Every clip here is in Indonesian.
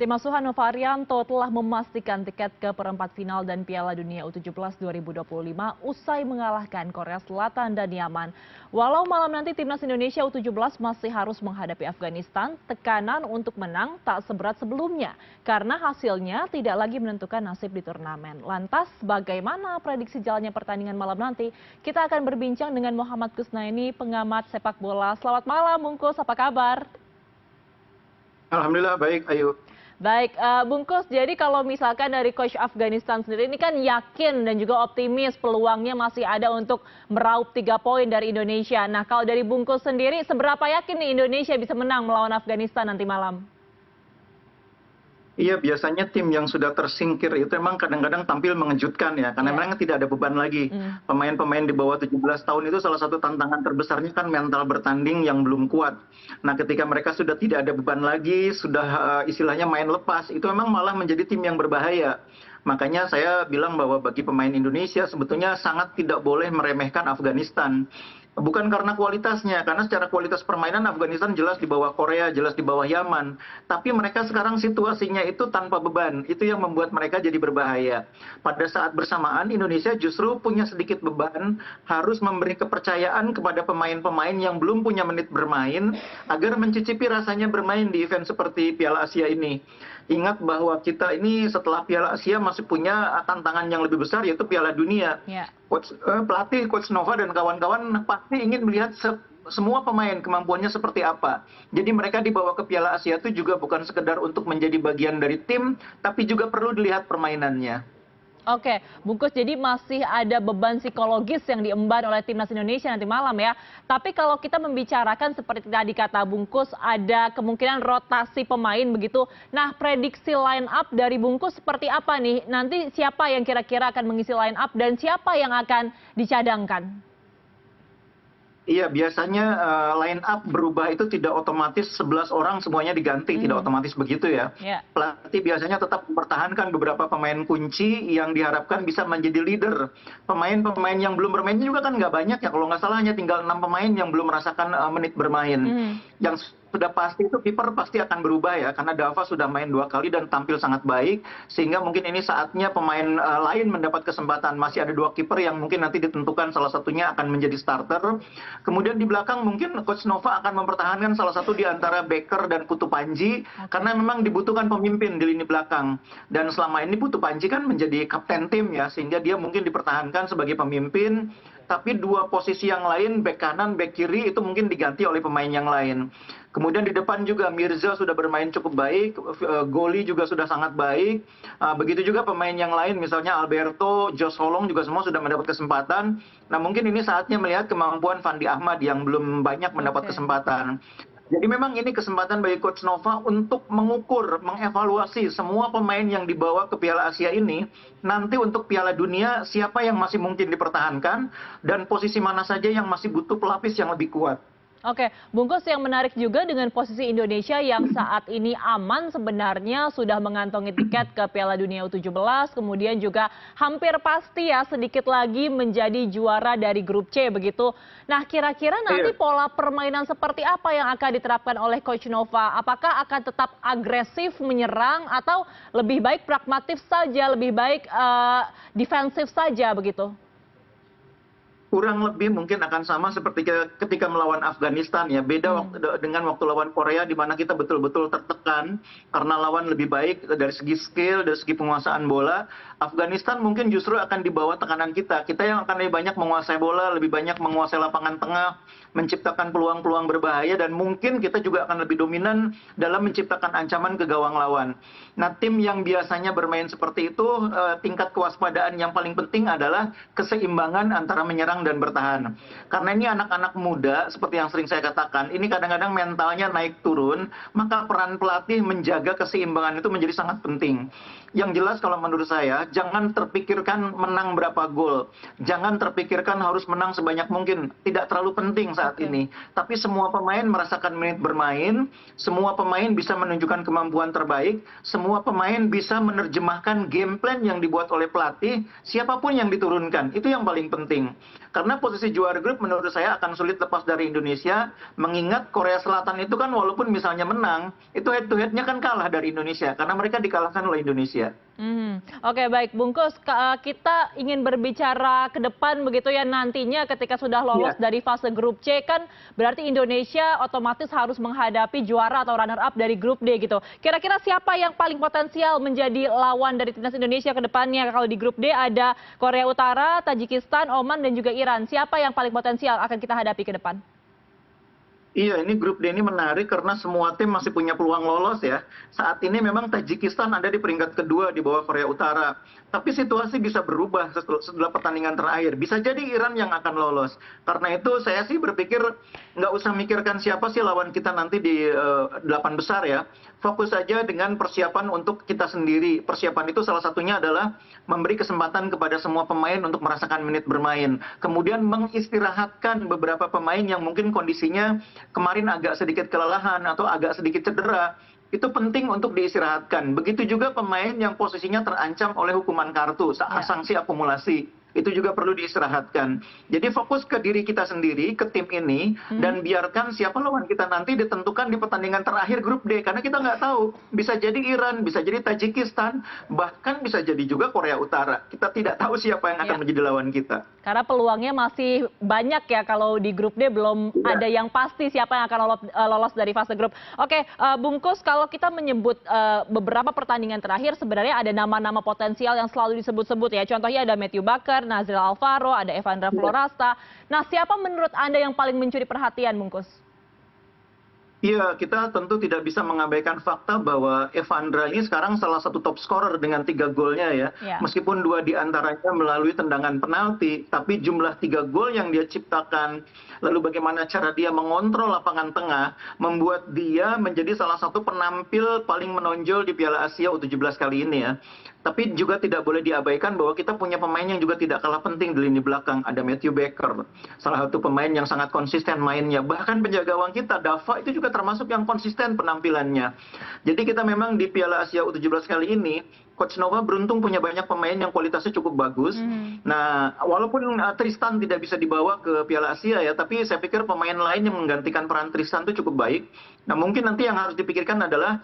Tim asuhan Nova Arianto telah memastikan tiket ke perempat final dan Piala Dunia U17 2025 usai mengalahkan Korea Selatan dan Yaman. Walau malam nanti timnas Indonesia U17 masih harus menghadapi Afghanistan, tekanan untuk menang tak seberat sebelumnya karena hasilnya tidak lagi menentukan nasib di turnamen. Lantas bagaimana prediksi jalannya pertandingan malam nanti? Kita akan berbincang dengan Muhammad Kusnaini, pengamat sepak bola. Selamat malam Bungkus, apa kabar? Alhamdulillah baik, Ayu. Baik, Bungkus, jadi kalau misalkan dari coach Afghanistan sendiri ini kan yakin dan juga optimis peluangnya masih ada untuk meraup 3 poin dari Indonesia. Nah, kalau dari Bungkus sendiri, seberapa yakin nih Indonesia bisa menang melawan Afghanistan nanti malam? Iya, biasanya tim yang sudah tersingkir itu memang kadang-kadang tampil mengejutkan ya, karena memang tidak ada beban lagi. Pemain-pemain di bawah 17 tahun itu salah satu tantangan terbesarnya kan mental bertanding yang belum kuat. Nah, ketika mereka sudah tidak ada beban lagi, sudah istilahnya main lepas, itu memang malah menjadi tim yang berbahaya. Makanya saya bilang bahwa bagi pemain Indonesia sebetulnya sangat tidak boleh meremehkan Afghanistan. Bukan karena kualitasnya, karena secara kualitas permainan Afghanistan jelas di bawah Korea, jelas di bawah Yaman. Tapi mereka sekarang situasinya itu tanpa beban, itu yang membuat mereka jadi berbahaya. Pada saat bersamaan Indonesia justru punya sedikit beban, harus memberi kepercayaan kepada pemain-pemain yang belum punya menit bermain, agar mencicipi rasanya bermain di event seperti Piala Asia ini. Ingat bahwa kita ini setelah Piala Asia masih punya tantangan yang lebih besar, yaitu Piala Dunia. Pelatih, Coach Nova dan kawan-kawan pasti ingin melihat semua pemain kemampuannya seperti apa. Jadi mereka dibawa ke Piala Asia itu juga bukan sekedar untuk menjadi bagian dari tim, tapi juga perlu dilihat permainannya. Oke, Bungkus, jadi masih ada beban psikologis yang diemban oleh timnas Indonesia nanti malam ya. Tapi kalau kita membicarakan seperti tadi kata Bungkus, ada kemungkinan rotasi pemain begitu. Nah, prediksi line up dari Bungkus seperti apa nih? Nanti siapa yang kira-kira akan mengisi line up dan siapa yang akan dicadangkan? Iya, biasanya line up berubah itu tidak otomatis 11 orang semuanya diganti, tidak otomatis begitu ya. Pelatih biasanya tetap mempertahankan beberapa pemain kunci yang diharapkan bisa menjadi leader. Pemain-pemain yang belum bermain juga kan nggak banyak ya, kalau nggak salah hanya tinggal 6 pemain yang belum merasakan menit bermain. Yang sudah pasti itu kiper pasti akan berubah ya, karena Dava sudah main 2 kali dan tampil sangat baik, sehingga mungkin ini saatnya pemain lain mendapat kesempatan. Masih ada 2 kiper yang mungkin nanti ditentukan salah satunya akan menjadi starter. Kemudian di belakang mungkin Coach Nova akan mempertahankan salah satu di antara Becker dan Putu Panji, karena memang dibutuhkan pemimpin di lini belakang. Dan selama ini Putu Panji kan menjadi kapten tim ya, sehingga dia mungkin dipertahankan sebagai pemimpin. Tapi 2 posisi yang lain, bek kanan, bek kiri, itu mungkin diganti oleh pemain yang lain. Kemudian di depan juga Mirza sudah bermain cukup baik, Goli juga sudah sangat baik. Begitu juga pemain yang lain, misalnya Alberto, Jos Holong juga semua sudah mendapat kesempatan. Nah, mungkin ini saatnya melihat kemampuan Fandi Ahmad yang belum banyak mendapat kesempatan. Jadi memang ini kesempatan bagi Coach Nova untuk mengukur, mengevaluasi semua pemain yang dibawa ke Piala Asia ini. Nanti untuk Piala Dunia, siapa yang masih mungkin dipertahankan, dan posisi mana saja yang masih butuh pelapis yang lebih kuat. Oke, Bungkus, yang menarik juga dengan posisi Indonesia yang saat ini aman sebenarnya sudah mengantongi tiket ke Piala Dunia U17, kemudian juga hampir pasti ya sedikit lagi menjadi juara dari grup C begitu. Nah, kira-kira nanti pola permainan seperti apa yang akan diterapkan oleh Coach Nova? Apakah akan tetap agresif menyerang atau lebih baik pragmatif saja, lebih baik defensif saja begitu? Kurang lebih mungkin akan sama seperti ketika melawan Afghanistan ya. Beda dengan waktu lawan Korea, di mana kita betul-betul tertekan karena lawan lebih baik dari segi skill, dari segi penguasaan bola. Afghanistan mungkin justru akan di bawah tekanan kita. Kita yang akan lebih banyak menguasai bola, lebih banyak menguasai lapangan tengah, menciptakan peluang-peluang berbahaya, dan mungkin kita juga akan lebih dominan dalam menciptakan ancaman ke gawang lawan. Nah, tim yang biasanya bermain seperti itu, tingkat kewaspadaan yang paling penting adalah keseimbangan antara menyerang dan bertahan. Karena ini anak-anak muda, seperti yang sering saya katakan, ini kadang-kadang mentalnya naik turun, maka peran pelatih menjaga keseimbangan itu menjadi sangat penting. Yang jelas kalau menurut saya, jangan terpikirkan menang berapa gol. Jangan terpikirkan harus menang sebanyak mungkin. Tidak terlalu penting saat ini. Tapi semua pemain merasakan menit bermain, semua pemain bisa menunjukkan kemampuan terbaik, semua pemain bisa menerjemahkan game plan yang dibuat oleh pelatih, siapapun yang diturunkan. Itu yang paling penting. Karena posisi juara grup menurut saya akan sulit lepas dari Indonesia, mengingat Korea Selatan itu kan walaupun misalnya menang, itu head to head-nya kan kalah dari Indonesia, karena mereka dikalahkan oleh Indonesia. Oke, baik, Bungkus, kita ingin berbicara ke depan begitu ya, nantinya ketika sudah lolos dari fase grup C kan berarti Indonesia otomatis harus menghadapi juara atau runner up dari grup D gitu. Kira-kira siapa yang paling potensial menjadi lawan dari timnas Indonesia ke depannya? Kalau di grup D ada Korea Utara, Tajikistan, Oman dan juga Iran. Siapa yang paling potensial akan kita hadapi ke depan? Iya, ini grup D ini menarik karena semua tim masih punya peluang lolos ya. Saat ini memang Tajikistan ada di peringkat kedua di bawah Korea Utara. Tapi situasi bisa berubah setelah pertandingan terakhir. Bisa jadi Iran yang akan lolos. Karena itu saya sih berpikir nggak usah mikirkan siapa sih lawan kita nanti di 8 besar ya. Fokus saja dengan persiapan untuk kita sendiri. Persiapan itu salah satunya adalah memberi kesempatan kepada semua pemain untuk merasakan menit bermain. Kemudian mengistirahatkan beberapa pemain yang mungkin kondisinya kemarin agak sedikit kelelahan atau agak sedikit cedera, itu penting untuk diistirahatkan. Begitu juga pemain yang posisinya terancam oleh hukuman kartu, sanksi akumulasi. Itu juga perlu diistirahatkan. Jadi fokus ke diri kita sendiri, ke tim ini, dan biarkan siapa lawan kita nanti ditentukan di pertandingan terakhir grup D. Karena kita nggak tahu, bisa jadi Iran, bisa jadi Tajikistan, bahkan bisa jadi juga Korea Utara. Kita tidak tahu siapa yang akan menjadi lawan kita. Karena peluangnya masih banyak ya, kalau di grup D belum ada yang pasti siapa yang akan lolos dari fase grup. Oke, Bungkus, kalau kita menyebut beberapa pertandingan terakhir, sebenarnya ada nama-nama potensial yang selalu disebut-sebut ya. Contohnya ada Matthew Bakker, Nazril Alvaro, ada Evandra Florasta. Nah, siapa menurut Anda yang paling mencuri perhatian, Bungkus? Iya, kita tentu tidak bisa mengabaikan fakta bahwa Evandra ini sekarang salah satu top scorer dengan 3 golnya ya. Meskipun 2 diantaranya melalui tendangan penalti, tapi jumlah 3 gol yang dia ciptakan, lalu bagaimana cara dia mengontrol lapangan tengah, membuat dia menjadi salah satu penampil paling menonjol di Piala Asia U17 kali ini ya. Tapi juga tidak boleh diabaikan bahwa kita punya pemain yang juga tidak kalah penting di lini belakang. Ada Matthew Bakker, salah satu pemain yang sangat konsisten mainnya. Bahkan penjaga gawang kita, Dava, itu juga termasuk yang konsisten penampilannya. Jadi kita memang di Piala Asia U17 kali ini, Coach Nova beruntung punya banyak pemain yang kualitasnya cukup bagus. Nah, walaupun Tristan tidak bisa dibawa ke Piala Asia ya, tapi saya pikir pemain lain yang menggantikan peran Tristan itu cukup baik. Nah, mungkin nanti yang harus dipikirkan adalah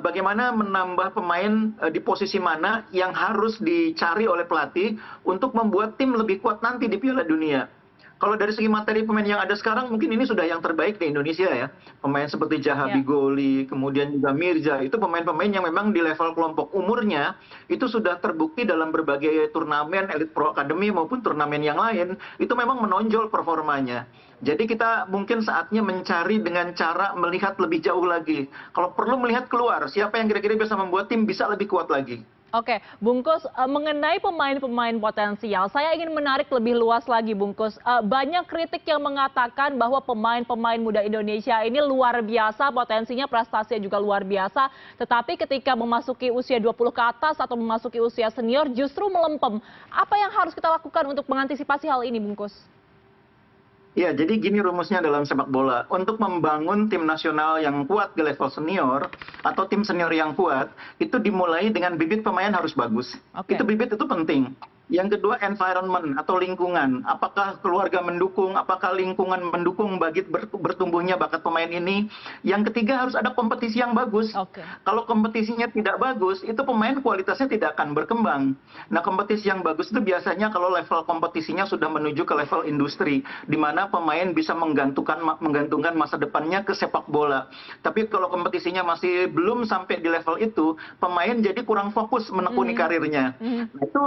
bagaimana menambah pemain di posisi mana yang harus dicari oleh pelatih untuk membuat tim lebih kuat nanti di Piala Dunia. Kalau dari segi materi pemain yang ada sekarang, mungkin ini sudah yang terbaik di Indonesia ya. Pemain seperti Jahabi Goli, kemudian juga Mirza, itu pemain-pemain yang memang di level kelompok umurnya, itu sudah terbukti dalam berbagai turnamen, Elite Pro Academy maupun turnamen yang lain, itu memang menonjol performanya. Jadi kita mungkin saatnya mencari dengan cara melihat lebih jauh lagi. Kalau perlu melihat keluar, siapa yang kira-kira bisa membuat tim bisa lebih kuat lagi. Oke, Bungkus, mengenai pemain-pemain potensial, saya ingin menarik lebih luas lagi, Bungkus. Banyak kritik yang mengatakan bahwa pemain-pemain muda Indonesia ini luar biasa, potensinya, prestasinya juga luar biasa, tetapi ketika memasuki usia 20 ke atas atau memasuki usia senior justru melempem. Apa yang harus kita lakukan untuk mengantisipasi hal ini, Bungkus? Ya, jadi gini rumusnya dalam sepak bola. Untuk membangun tim nasional yang kuat di level senior atau tim senior yang kuat, itu dimulai dengan bibit pemain harus bagus. Itu bibit itu penting. Yang kedua, environment atau lingkungan. Apakah keluarga mendukung, apakah lingkungan mendukung bagi bertumbuhnya bakat pemain ini. Yang ketiga, harus ada kompetisi yang bagus. Kalau kompetisinya tidak bagus, itu pemain kualitasnya tidak akan berkembang. Nah, kompetisi yang bagus itu biasanya kalau level kompetisinya sudah menuju ke level industri, di mana pemain bisa menggantungkan masa depannya ke sepak bola. Tapi kalau kompetisinya masih belum sampai di level itu, pemain jadi kurang fokus menekuni karirnya. Nah, itu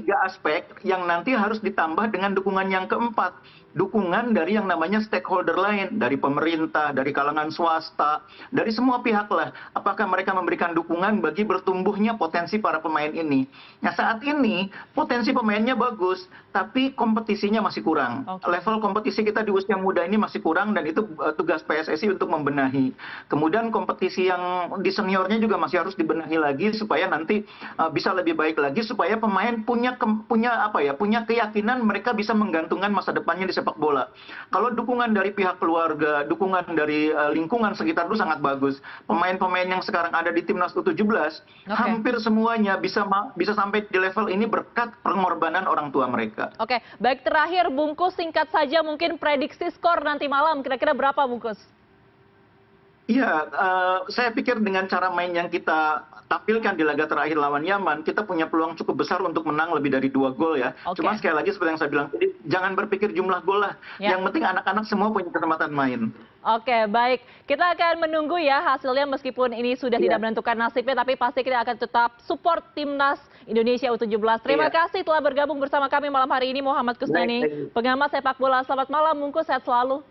3 aspek yang nanti harus ditambah dengan dukungan yang keempat. Dukungan dari yang namanya stakeholder lain, dari pemerintah, dari kalangan swasta, dari semua pihak lah. Apakah mereka memberikan dukungan bagi bertumbuhnya potensi para pemain ini. Nah, saat ini potensi pemainnya bagus, tapi kompetisinya masih kurang. Level kompetisi kita di usia muda ini masih kurang, dan itu tugas PSSI untuk membenahi. Kemudian kompetisi yang di seniornya juga masih harus dibenahi lagi supaya nanti bisa lebih baik lagi, supaya pemain punya punya keyakinan mereka bisa menggantungkan masa depannya di sepak bola. Kalau dukungan dari pihak keluarga, dukungan dari lingkungan sekitar itu sangat bagus. Pemain-pemain yang sekarang ada di timnas U17 hampir semuanya bisa sampai di level ini berkat pengorbanan orang tua mereka. Oke, baik, terakhir Bungkus, singkat saja mungkin prediksi skor nanti malam kira-kira berapa, Bungkus? Iya, saya pikir dengan cara main yang kita tampilkan di laga terakhir lawan Yaman, kita punya peluang cukup besar untuk menang lebih dari 2 gol ya. Cuma sekali lagi seperti yang saya bilang tadi, jangan berpikir jumlah gol lah. Yang penting anak-anak semua punya kesempatan main. Oke, baik. Kita akan menunggu ya hasilnya meskipun ini sudah tidak menentukan nasibnya, tapi pasti kita akan tetap support timnas Indonesia U17. Terima kasih telah bergabung bersama kami malam hari ini, Muhammad Kusnani, pengamat sepak bola. Selamat malam, Bungkus, sehat selalu.